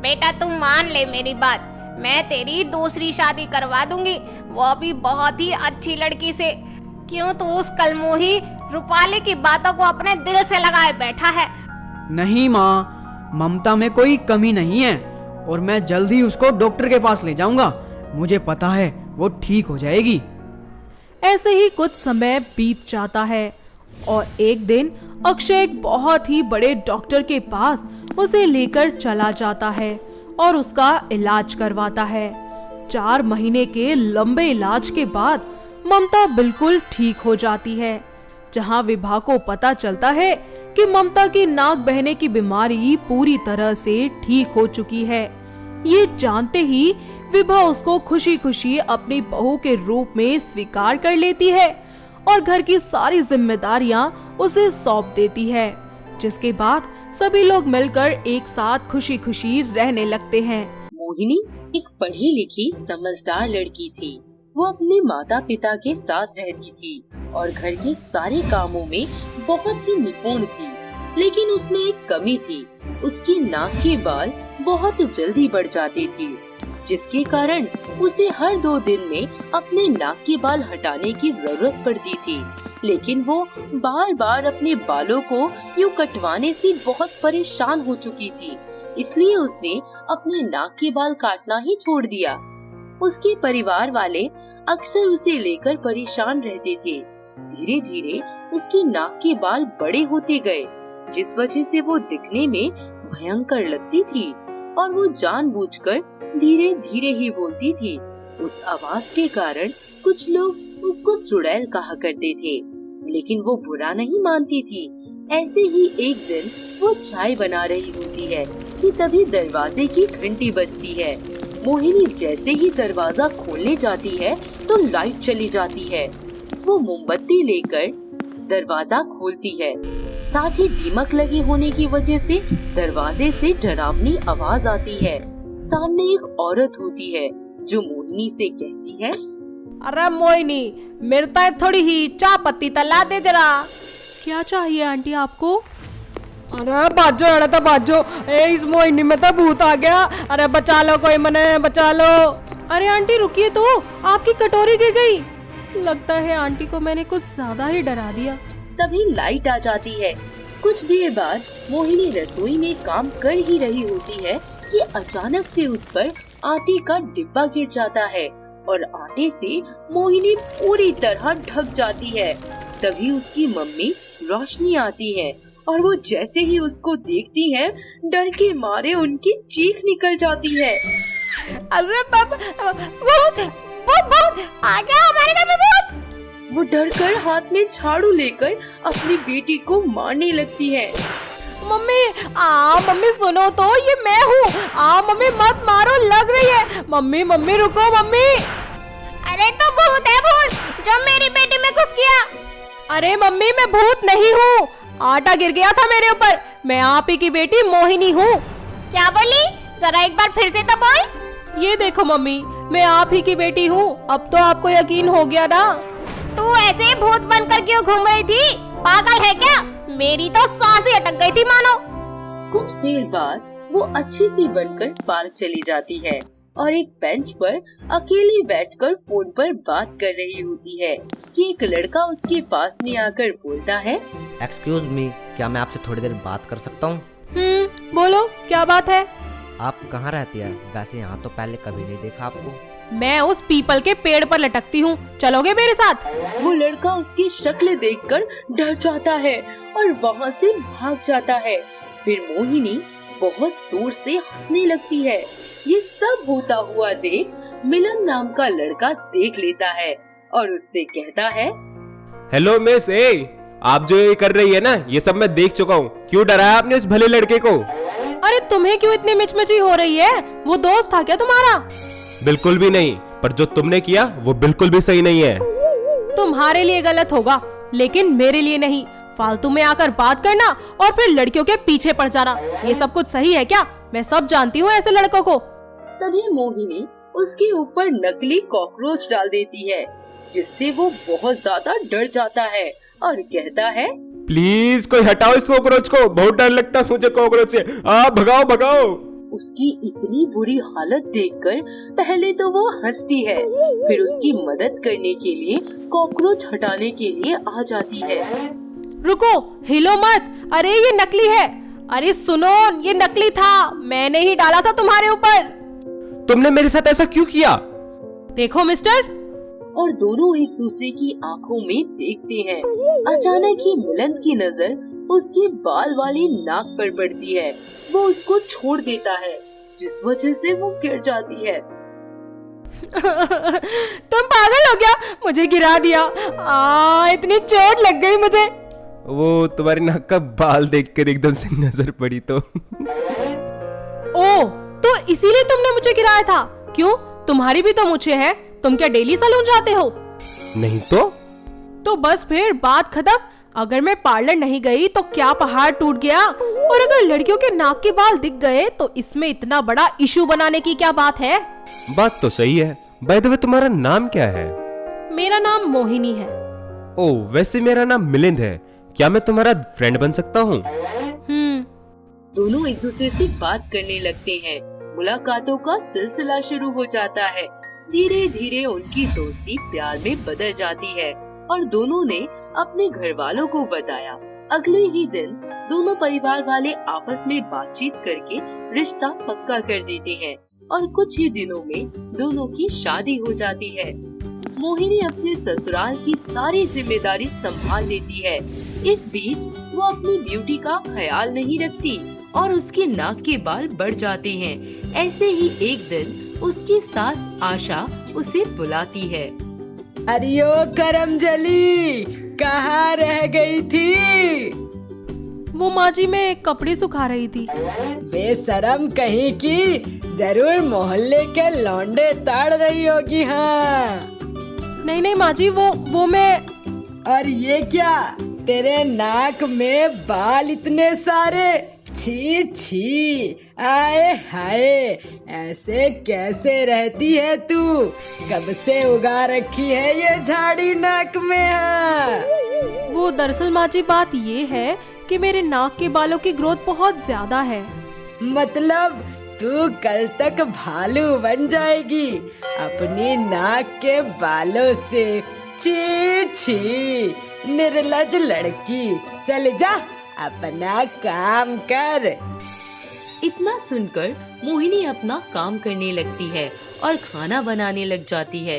बेटा तू मान ले मेरी बात, मैं तेरी दूसरी शादी करवा दूंगी, वो भी बहुत ही अच्छी लड़की से। क्यों तू उस कलमोही रूपाली की बातों को अपने दिल से लगाए बैठा है? नहीं माँ, ममता में कोई कमी नहीं है और मैं जल्द ही उसको डॉक्टर के पास ले जाऊंगा। मुझे पता है वो ठीक हो जाएगी। ऐसे ही कुछ समय बीत जाता है और एक दिन अक्षय एक बहुत ही बड़े डॉक्टर के पास उसे लेकर चला जाता है और उसका इलाज करवाता है। 4 महीने के लंबे इलाज के बाद ममता बिल्कुल ठीक हो जाती है, जहां विभा को पता चलता है कि ममता की नाक बहने की बीमारी पूरी तरह से ठीक हो चुकी है। ये जानते ही विभा उसको खुशी खुशी अपनी बहू के रूप में स्वीकार कर लेती है और घर की सारी जिम्मेदारियां उसे सौंप देती है, जिसके बाद सभी लोग मिलकर एक साथ खुशी खुशी रहने लगते हैं। मोहिनी एक पढ़ी लिखी समझदार लड़की थी। वो अपने माता पिता के साथ रहती थी और घर के सारे कामों में बहुत ही निपुण थी। लेकिन उसमें एक कमी थी, उसकी नाक के बाल बहुत जल्दी बढ़ जाते थे, जिसके कारण उसे हर 2 दिन में अपने नाक के बाल हटाने की जरूरत पड़ती थी। लेकिन वो बार बार अपने बालों को यूं कटवाने से बहुत परेशान हो चुकी थी, इसलिए उसने अपने नाक के बाल काटना ही छोड़ दिया। उसके परिवार वाले अक्सर उसे लेकर परेशान रहते थे। धीरे धीरे उसकी नाक के बाल बड़े होते गए, जिस वजह से वो दिखने में भयंकर लगती थी और वो जानबूझकर धीरे धीरे ही बोलती थी। उस आवाज के कारण कुछ लोग उसको चुड़ैल कहा करते थे, लेकिन वो बुरा नहीं मानती थी। ऐसे ही एक दिन वो चाय बना रही होती है कि तभी दरवाजे की घंटी बजती है। मोहिनी जैसे ही दरवाजा खोलने जाती है तो लाइट चली जाती है। वो मोमबत्ती लेकर दरवाजा खोलती है। साथ ही दीमक लगे होने की वजह से दरवाजे से डरावनी आवाज आती है। सामने एक औरत होती है जो मोहिनी से कहती है, अरे मोहिनी, मेरे ताए थोड़ी ही चाय पत्ती तला दे जरा। क्या चाहिए आंटी आपको? अरे बाजो, अरे तो बाजो, इस मोहिनी में तो भूत आ गया। अरे बचा लो, कोई मने बचा लो। अरे आंटी रुकिए तो, आपकी कटोरी गिर गई। लगता है आंटी को मैंने कुछ ज्यादा ही डरा दिया। तभी लाइट आ जाती है। कुछ देर बाद मोहिनी रसोई में काम कर ही रही होती है कि अचानक से उस पर आटे का डिब्बा गिर जाता है और आटे से मोहिनी पूरी तरह ढक जाती है। तभी उसकी मम्मी रोशनी आती है और वो जैसे ही उसको देखती है, डर के मारे उनकी चीख निकल जाती है। अरे वो आ गया हमारे घर में भूत। वो डरकर हाथ में झाड़ू लेकर अपनी बेटी को मारने लगती है। मम्मी सुनो तो, ये मैं हूँ। मम्मी मत मारो, लग रही है। मम्मी रुको मम्मी। अरे तो भूत है, भूत जो मेरी बेटी में घुस गया। अरे मम्मी, मैं भूत नहीं हूँ, आटा गिर गया था मेरे ऊपर। मैं आप ही की बेटी मोहिनी हूँ। क्या बोली? जरा एक बार फिर से तो बोल। ये देखो मम्मी, मैं आप ही की बेटी हूँ। अब तो आपको यकीन हो गया ना? तू ऐसे भूत बनकर क्यों घूम रही थी? पागल है क्या? मेरी तो सांस ही अटक गई थी मानो। कुछ देर बाद वो अच्छी सी बनकर पार्क चली जाती है और एक बेंच पर अकेले बैठकर फोन पर बात कर रही होती है कि एक लड़का उसके पास में आकर बोलता है, एक्सक्यूज मी, क्या मैं आपसे थोड़ी देर बात कर सकता हूँ? बोलो, क्या बात है? आप कहाँ रहती है? वैसे यहाँ तो पहले कभी नहीं देखा आपको। मैं उस पीपल के पेड़ पर लटकती हूँ, चलोगे मेरे साथ? वो लड़का उसकी शक्ल देखकर डर जाता है और वहाँ से भाग जाता है। फिर मोहिनी बहुत जोर से हंसने लगती है। ये सब होता हुआ देख मिलन नाम का लड़का देख लेता है और उससे कहता है, हेलो मिस ए, आप जो ये कर रही है ना, ये सब मैं देख चुका हूँ। क्यों डराया आपने इस भले लड़के को? अरे तुम्हें क्यों इतनी मिचमिची हो रही है? वो दोस्त था क्या तुम्हारा? बिल्कुल भी नहीं, पर जो तुमने किया वो बिल्कुल भी सही नहीं है। तुम्हारे लिए गलत होगा, लेकिन मेरे लिए नहीं। फालतू में आकर बात करना और फिर लड़कियों के पीछे पड़ जाना, ये सब कुछ सही है क्या? मैं सब जानती हूँ ऐसे लड़कों को। तभी मोहिनी उसके ऊपर नकली कॉकरोच डाल देती है, जिससे वो बहुत ज्यादा डर जाता है और कहता है, प्लीज कोई हटाओ इस कॉकरोच को, बहुत डर लगता है मुझे कॉकरोच से। भगाओ भगाओ। उसकी इतनी बुरी हालत देखकर पहले तो वो हंसती है, फिर उसकी मदद करने के लिए कॉकरोच हटाने के लिए आ जाती है। रुको, हिलो मत। अरे ये नकली है। अरे सुनो, ये नकली था, मैंने ही डाला था तुम्हारे ऊपर। तुमने मेरे साथ ऐसा क्यों किया? देखो मिस्टर। और दोनों एक दूसरे की आंखों में देखते हैं। अचानक ही मिलन की नजर उसके बाल वाली नाक पर पड़ती है। वो उसको छोड़ देता है, जिस वजह से वो गिर जाती है। तुम पागल हो गया, मुझे गिरा दिया। इतनी चोट लग गई मुझे। वो तुम्हारी नाक का बाल देखकर एकदम से नजर पड़ी तो। ओ, तो इसीलिए तुमने मुझे गिराया था। क्यों, तुम्हारी भी तो मूंछें हैं। तुम क्या डेली सैलून जाते हो? नहीं तो बस फिर बात खत्म। अगर मैं पार्लर नहीं गई तो क्या पहाड़ टूट गया? और अगर लड़कियों के नाक के बाल दिख गए तो इसमें इतना बड़ा इशू बनाने की क्या बात है? बात तो सही है। बाय द वे, तुम्हारा नाम क्या है? मेरा नाम मोहिनी है। ओह, वैसे मेरा नाम मिलिंद है। क्या मैं तुम्हारा फ्रेंड बन सकता हूँ? दोनों एक दूसरे से बात करने लगते हैं। मुलाकातों का सिलसिला शुरू हो जाता है। धीरे धीरे उनकी दोस्ती प्यार में बदल जाती है और दोनों ने अपने घर वालों को बताया। अगले ही दिन दोनों परिवार वाले आपस में बातचीत करके रिश्ता पक्का कर देते हैं और कुछ ही दिनों में दोनों की शादी हो जाती है। मोहिनी अपने ससुराल की सारी जिम्मेदारी संभाल लेती है। इस बीच वो अपनी ब्यूटी का ख्याल नहीं रखती और उसके नाक के बाल बढ़ जाते हैं। ऐसे ही एक दिन उसकी सास आशा उसे बुलाती है। अरियो करमजली, कहाँ रह गई थी? वो माँ जी, मैं कपड़े सुखा रही थी। बेशरम कहीं की, जरूर मोहल्ले के लौंडे ताड़ रही होगी। हाँ नहीं माँ जी, वो मैं। और ये क्या, तेरे नाक में बाल इतने सारे? छी छी, आए हाय, ऐसे कैसे रहती है तू? कब से उगा रखी है ये झाड़ी नाक में? हाँ। वो दरअसल माँ जी बात ये है कि मेरे नाक के बालों की ग्रोथ बहुत ज्यादा है। मतलब तू कल तक भालू बन जाएगी अपनी नाक के बालों से। छी छी, निर्लज लड़की, चल जा अपना काम कर। इतना सुनकर मोहिनी अपना काम करने लगती है और खाना बनाने लग जाती है।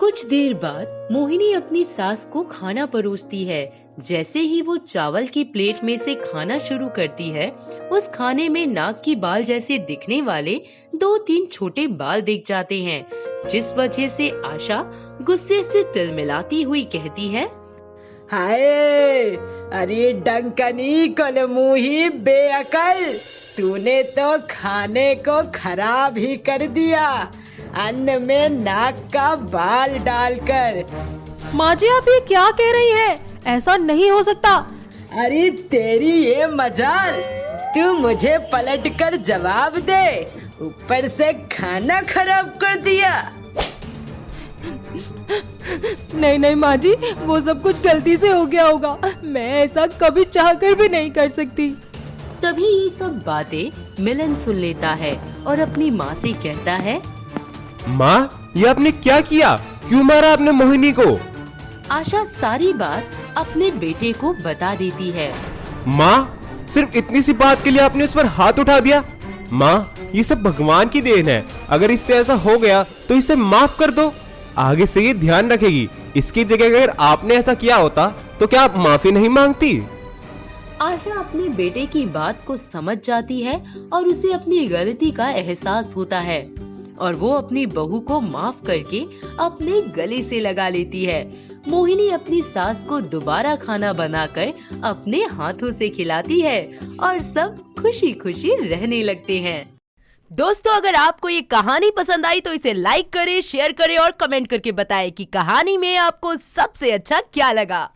कुछ देर बाद मोहिनी अपनी सास को खाना परोसती है। जैसे ही वो चावल की प्लेट में से खाना शुरू करती है, उस खाने में नाक की बाल जैसे दिखने वाले 2-3 छोटे बाल दिख जाते हैं, जिस वजह से आशा गुस्से से तिलमिलाती हुई कहती है, हाय, अरे डंकनी कलमुही बेअकल, तूने तो खाने को खराब ही कर दिया, अन्न में नाक का बाल डालकर। माँ जी, आप ये क्या कह रही हैं? ऐसा नहीं हो सकता। अरे तेरी ये मजाल, तू मुझे पलटकर जवाब दे, ऊपर से खाना खराब कर दिया। नहीं माँ जी, वो सब कुछ गलती से हो गया होगा। मैं ऐसा कभी चाहकर भी नहीं कर सकती। तभी ये सब बातें मिलन सुन लेता है और अपनी माँ से कहता है, माँ, ये आपने क्या किया? क्यों मारा आपने मोहिनी को? आशा सारी बात अपने बेटे को बता देती है। माँ, सिर्फ इतनी सी बात के लिए आपने उस पर हाथ उठा दिया? माँ, ये सब भगवान की देन है। अगर इससे ऐसा हो गया तो इसे माफ कर दो। आगे से ये ध्यान रखेगी। इसकी जगह अगर आपने ऐसा किया होता तो क्या आप माफी नहीं मांगती? आशा अपने बेटे की बात को समझ जाती है और उसे अपनी गलती का एहसास होता है और वो अपनी बहू को माफ करके अपने गले से लगा लेती है। मोहिनी अपनी सास को दोबारा खाना बनाकर अपने हाथों से खिलाती है और सब खुशी खुशी रहने लगते हैं। दोस्तों, अगर आपको ये कहानी पसंद आई तो इसे लाइक करें, शेयर करें और कमेंट करके बताएं कि कहानी में आपको सबसे अच्छा क्या लगा।